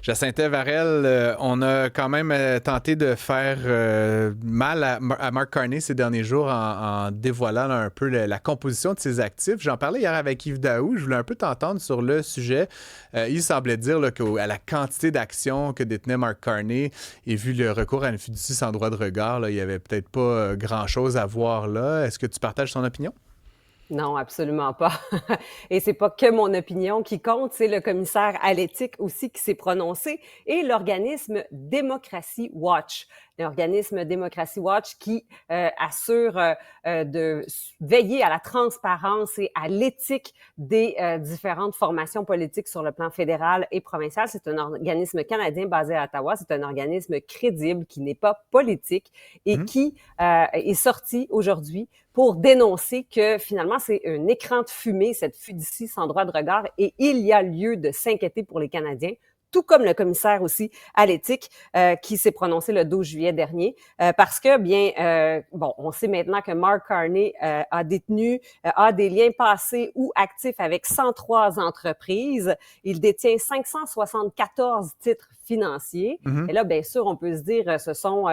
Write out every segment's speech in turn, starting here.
Jacinta Varel, on a quand même tenté de faire mal à Mark Carney ces derniers jours en dévoilant là, un peu la composition de ses actifs. J'en parlais hier avec Yves Daou. Je voulais un peu t'entendre sur le sujet. Il semblait dire là, qu'à la quantité d'actions que détenait Mark Carney et vu le recours à une fiducie sans droit de regard, là, il n'y avait peut-être pas grand-chose à voir là. Est-ce que tu partages son opinion? Non, absolument pas. Et c'est pas que mon opinion qui compte, c'est le commissaire à l'éthique aussi qui s'est prononcé et l'organisme Democracy Watch. L'organisme Democracy Watch qui assure de veiller à la transparence et à l'éthique des différentes formations politiques sur le plan fédéral et provincial. C'est un organisme canadien basé à Ottawa. C'est un organisme crédible qui n'est pas politique et qui est sorti aujourd'hui pour dénoncer que finalement c'est un écran de fumée, cette fiducie sans droit de regard, et il y a lieu de s'inquiéter pour les Canadiens, tout comme le commissaire aussi à l'éthique qui s'est prononcé le 12 juillet dernier, parce que on sait maintenant que Mark Carney a des liens passés ou actifs avec 103 entreprises. Il détient 574 titres financiers. Mm-hmm. Et là, bien sûr, on peut se dire ce sont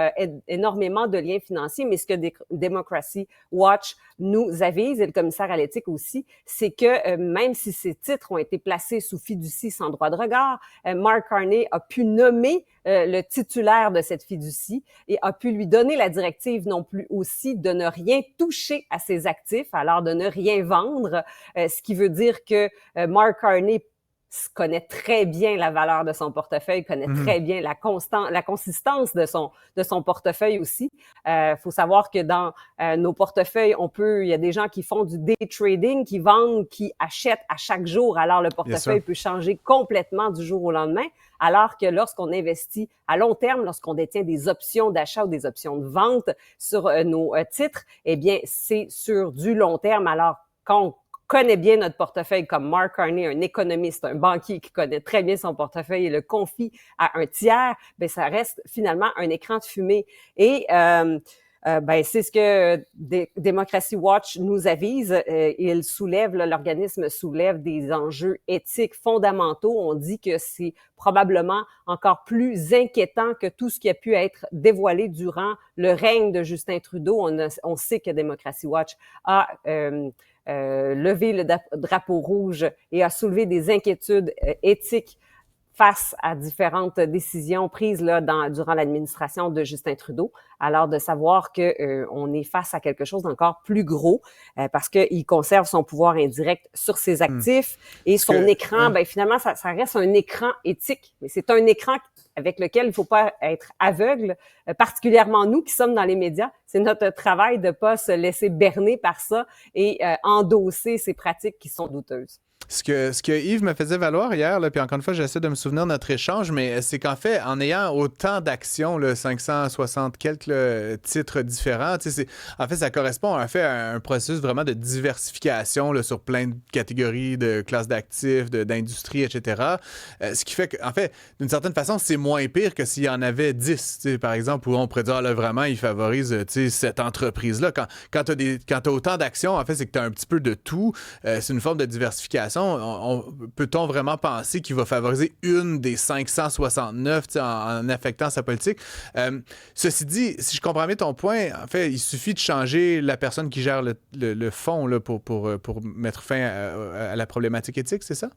énormément de liens financiers, mais ce que Democracy Watch nous avise, et le commissaire à l'éthique aussi, c'est que même si ces titres ont été placés sous fiducie sans droit de regard, Mark Carney a pu nommer le titulaire de cette fiducie et a pu lui donner la directive non plus aussi de ne rien toucher à ses actifs, alors de ne rien vendre, ce qui veut dire que Mark Carney connaît très bien la valeur de son portefeuille, connaît très bien la consistance de son portefeuille aussi. Faut savoir que dans nos portefeuilles, il y a des gens qui font du day trading, qui vendent, qui achètent à chaque jour. Alors le portefeuille peut changer complètement du jour au lendemain. Alors que lorsqu'on investit à long terme, lorsqu'on détient des options d'achat ou des options de vente sur nos titres, eh bien c'est sur du long terme. Alors quand on connaît bien notre portefeuille, comme Mark Carney, un économiste, un banquier qui connaît très bien son portefeuille et le confie à un tiers, ben ça reste finalement un écran de fumée. Et c'est ce que Democracy Watch nous avise. L'organisme soulève des enjeux éthiques fondamentaux. On dit que c'est probablement encore plus inquiétant que tout ce qui a pu être dévoilé durant le règne de Justin Trudeau. On sait que Democracy Watch a levé le drapeau rouge et a soulevé des inquiétudes éthiques face à différentes décisions prises là durant l'administration de Justin Trudeau. Alors de savoir que on est face à quelque chose d'encore plus gros parce qu'il conserve son pouvoir indirect sur ses actifs et son écran, finalement ça reste un écran éthique, mais c'est un écran avec lequel il ne faut pas être aveugle, particulièrement nous qui sommes dans les médias. C'est notre travail de ne pas se laisser berner par ça et endosser ces pratiques qui sont douteuses. Ce que Yves me faisait valoir hier, là, puis encore une fois, j'essaie de me souvenir de notre échange, mais c'est qu'en fait, en ayant autant d'actions, là, 560 quelques là, titres différents, en fait, ça correspond en fait à un processus vraiment de diversification là, sur plein de catégories, de classes d'actifs, d'industries, etc. Ce qui fait qu'en fait, d'une certaine façon, c'est moins pire que s'il y en avait 10, par exemple, où on pourrait dire, ah, là, vraiment, il favorise cette entreprise-là. Quand tu as autant d'actions, en fait, c'est que tu as un petit peu de tout. C'est une forme de diversification. Peut-on vraiment penser qu'il va favoriser une des 569 en affectant sa politique? Ceci dit, si je comprends bien ton point, en fait, il suffit de changer la personne qui gère le fonds là, pour mettre fin à la problématique éthique, c'est ça?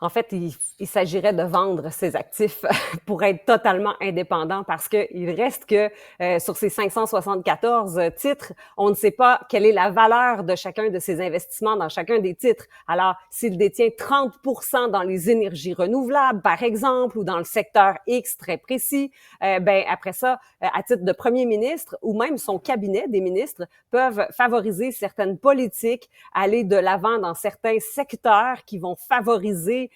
En fait, il s'agirait de vendre ses actifs pour être totalement indépendant parce qu'il reste que sur ces 574 titres, on ne sait pas quelle est la valeur de chacun de ces investissements dans chacun des titres. Alors, s'il détient 30% dans les énergies renouvelables, par exemple, ou dans le secteur X très précis, après ça, à titre de premier ministre ou même son cabinet des ministres peuvent favoriser certaines politiques, aller de l'avant dans certains secteurs qui vont favoriser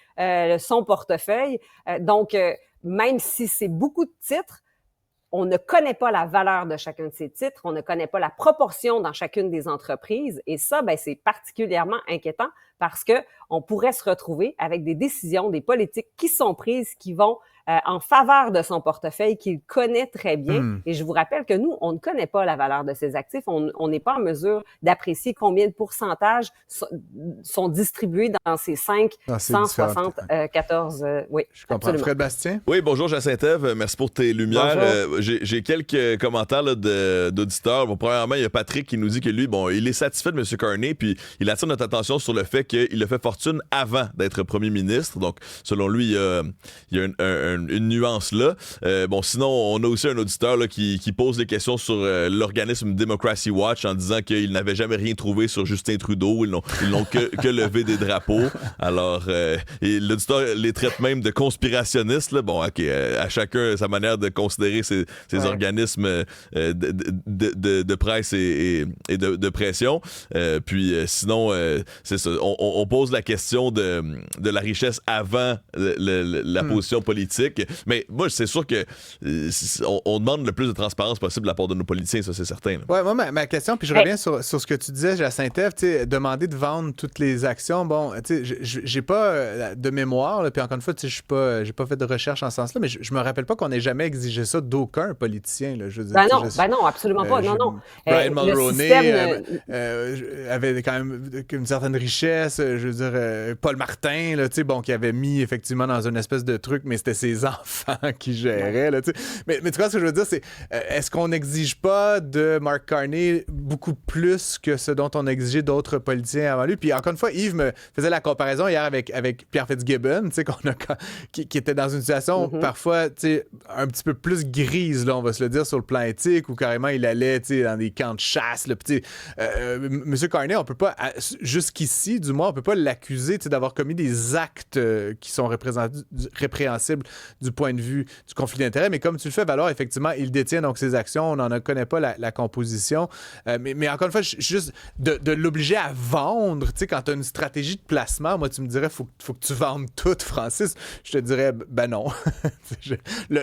son portefeuille. Donc, même si c'est beaucoup de titres, on ne connaît pas la valeur de chacun de ces titres, on ne connaît pas la proportion dans chacune des entreprises. Et ça, c'est particulièrement inquiétant parce que on pourrait se retrouver avec des décisions, des politiques qui sont prises qui vont en faveur de son portefeuille qu'il connaît très bien. Et je vous rappelle que nous, on ne connaît pas la valeur de ses actifs. On n'est pas en mesure d'apprécier combien de pourcentages sont distribués dans ces 574. Oui, je comprends. Absolument. Fred Bastien? Oui, bonjour Jacinthe, merci pour tes lumières. J'ai quelques commentaires là, d'auditeurs. Bon, premièrement, il y a Patrick qui nous dit que lui, bon, il est satisfait de M. Carney, puis il attire notre attention sur le fait qu'il a fait fortune avant d'être premier ministre. Donc, selon lui, il y a une nuance là. Bon, sinon, on a aussi un auditeur là, qui pose des questions sur l'organisme Democracy Watch en disant qu'ils n'avaient jamais rien trouvé sur Justin Trudeau. Ils n'ont que levé des drapeaux. Alors, l'auditeur les traite même de conspirationnistes. Là. Bon, OK, à chacun sa manière de considérer ces organismes de presse et de pression. Puis sinon, c'est ça. On pose la question de la richesse avant la position politique. Mais moi, c'est sûr que on demande le plus de transparence possible de la part de nos politiciens, ça, c'est certain. Oui, moi, ma question, puis je reviens sur ce que tu disais, Jacinthe, tu sais, demander de vendre toutes les actions. Bon, tu sais, j'ai pas de mémoire, là, puis encore une fois, tu sais, j'ai pas fait de recherche en ce sens-là, mais je me rappelle pas qu'on ait jamais exigé ça d'aucun politicien, là, je veux dire. Non, absolument pas. Non. Brian Mulroney avait quand même une certaine richesse. Je veux dire, Paul Martin, là, tu sais, bon, qui avait mis effectivement dans une espèce de truc, mais c'était ses enfants qui géraient, là, tu sais. Mais tu vois, ce que je veux dire, c'est est-ce qu'on n'exige pas de Mark Carney beaucoup plus que ce dont on a exigé d'autres politiciens avant lui? Puis encore une fois, Yves me faisait la comparaison hier avec Pierre Fitzgibbon, tu sais, qui était dans une situation parfois, tu sais, un petit peu plus grise, là, on va se le dire, sur le plan éthique, où carrément il allait, tu sais, dans des camps de chasse, là, puis M. Carney, on peut pas, jusqu'ici, du moins, on peut pas l'accuser, tu sais, d'avoir commis des actes qui sont répréhensibles du point de vue du conflit d'intérêts, mais comme tu le fais valoir, effectivement, il détient donc ses actions, on n'en connaît pas la composition, mais encore une fois, juste de l'obliger à vendre, tu sais, quand tu as une stratégie de placement, moi, tu me dirais, faut que tu vendes tout, Francis, je te dirais, ben non,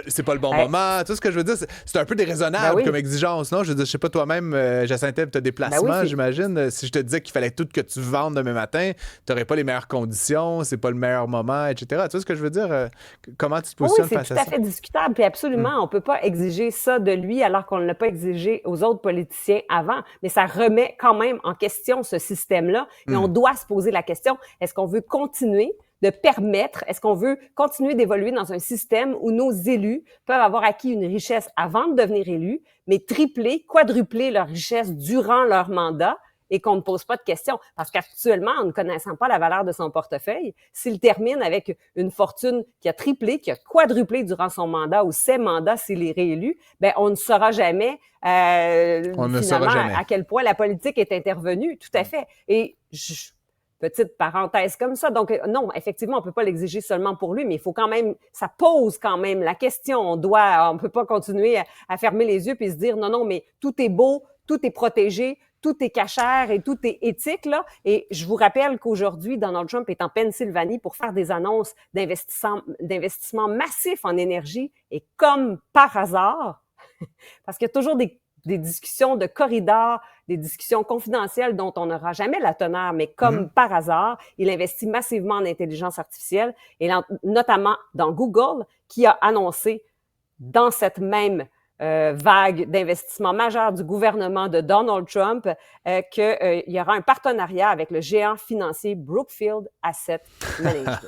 c'est pas le bon moment, tout ce que je veux dire, c'est un peu déraisonnable comme exigence, non? Je veux dire, je sais pas, toi-même, Jacinthe, tu as des placements, j'imagine, si je te disais qu'il fallait tout que tu vendes demain matin, tu n'aurais pas les meilleures conditions, c'est pas le meilleur moment, etc. Tu vois ce que je veux dire? Comment tu te positionnes face à ça? C'est tout à fait discutable, puis absolument, on peut pas exiger ça de lui alors qu'on ne l'a pas exigé aux autres politiciens avant, mais ça remet quand même en question ce système-là, et on doit se poser la question, est-ce qu'on veut continuer de permettre, est-ce qu'on veut continuer d'évoluer dans un système où nos élus peuvent avoir acquis une richesse avant de devenir élus, mais tripler, quadrupler leur richesse durant leur mandat et qu'on ne pose pas de questions? Parce qu'actuellement, en ne connaissant pas la valeur de son portefeuille, s'il termine avec une fortune qui a triplé, qui a quadruplé durant son mandat ou ses mandats s'il est réélu, ben on ne saura jamais à quel point la politique est intervenue. Tout à fait. Et petite parenthèse comme ça. Donc, non, effectivement, on peut pas l'exiger seulement pour lui, mais il faut quand même, ça pose quand même la question. On peut pas continuer à fermer les yeux puis se dire, non, mais tout est beau, tout est protégé, tout est cachère et tout est éthique, là. Et je vous rappelle qu'aujourd'hui, Donald Trump est en Pennsylvanie pour faire des annonces d'investissement massifs en énergie. Et comme par hasard, parce qu'il y a toujours des discussions de corridors, des discussions confidentielles dont on n'aura jamais la teneur, mais comme par hasard, il investit massivement en intelligence artificielle, et notamment dans Google, qui a annoncé dans cette même vague d'investissement majeur du gouvernement de Donald Trump qu'il y aura un partenariat avec le géant financier Brookfield Asset Management.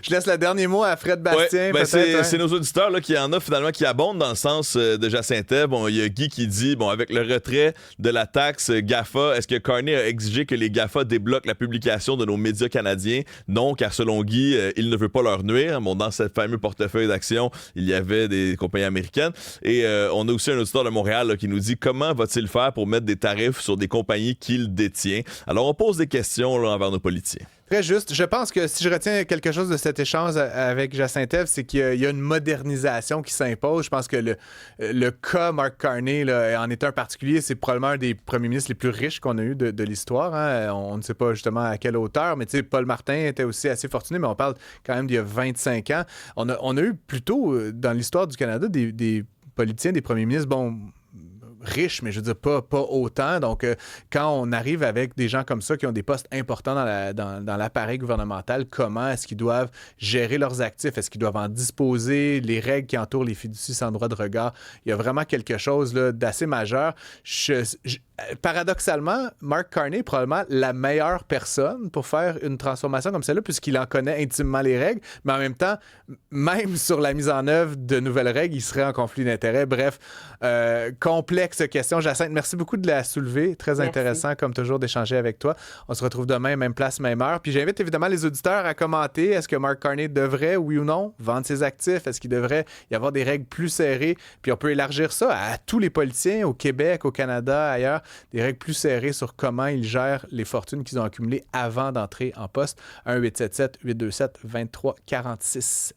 Je laisse le dernier mot à Fred Bastien. Ouais, c'est nos auditeurs là, qui en a finalement qui abondent dans le sens de Jacinthe. Bon, il y a Guy qui dit, bon, avec le retrait de la taxe GAFA, est-ce que Carney a exigé que les GAFA débloquent la publication de nos médias canadiens? Non, car selon Guy, il ne veut pas leur nuire. Bon, dans ce fameux portefeuille d'actions, il y avait des compagnies américaines. Et on a aussi un auditeur de Montréal là, qui nous dit comment va-t-il faire pour mettre des tarifs sur des compagnies qu'il détient? Alors, on pose des questions là, envers nos politiciens. Très juste. Je pense que si je retiens quelque chose de cet échange avec Jacinthe, c'est qu'il y a une modernisation qui s'impose. Je pense que le cas Mark Carney là, en est un particulier. C'est probablement un des premiers ministres les plus riches qu'on a eu de l'histoire. Hein. On ne sait pas justement à quelle hauteur, mais tu sais, Paul Martin était aussi assez fortuné, mais on parle quand même d'il y a 25 ans. On a eu plutôt dans l'histoire du Canada des politiciens, des premiers ministres, bon, riches, mais je veux dire pas autant. Donc, quand on arrive avec des gens comme ça qui ont des postes importants dans l'appareil gouvernemental, comment est-ce qu'ils doivent gérer leurs actifs? Est-ce qu'ils doivent en disposer? Les règles qui entourent les fiducies sans droit de regard. Il y a vraiment quelque chose là, d'assez majeur. Paradoxalement, Mark Carney est probablement la meilleure personne pour faire une transformation comme celle-là, puisqu'il en connaît intimement les règles, mais en même temps, même sur la mise en œuvre de nouvelles règles, il serait en conflit d'intérêts. Bref, complexe question. Jacinthe, merci beaucoup de la soulever. Très intéressant, comme toujours, d'échanger avec toi. On se retrouve demain, même place, même heure. Puis j'invite évidemment les auditeurs à commenter. Est-ce que Mark Carney devrait, oui ou non, vendre ses actifs? Est-ce qu'il devrait y avoir des règles plus serrées? Puis on peut élargir ça à tous les politiciens au Québec, au Canada, ailleurs, des règles plus serrées sur comment ils gèrent les fortunes qu'ils ont accumulées avant d'entrer en poste. 1-877-827-2346.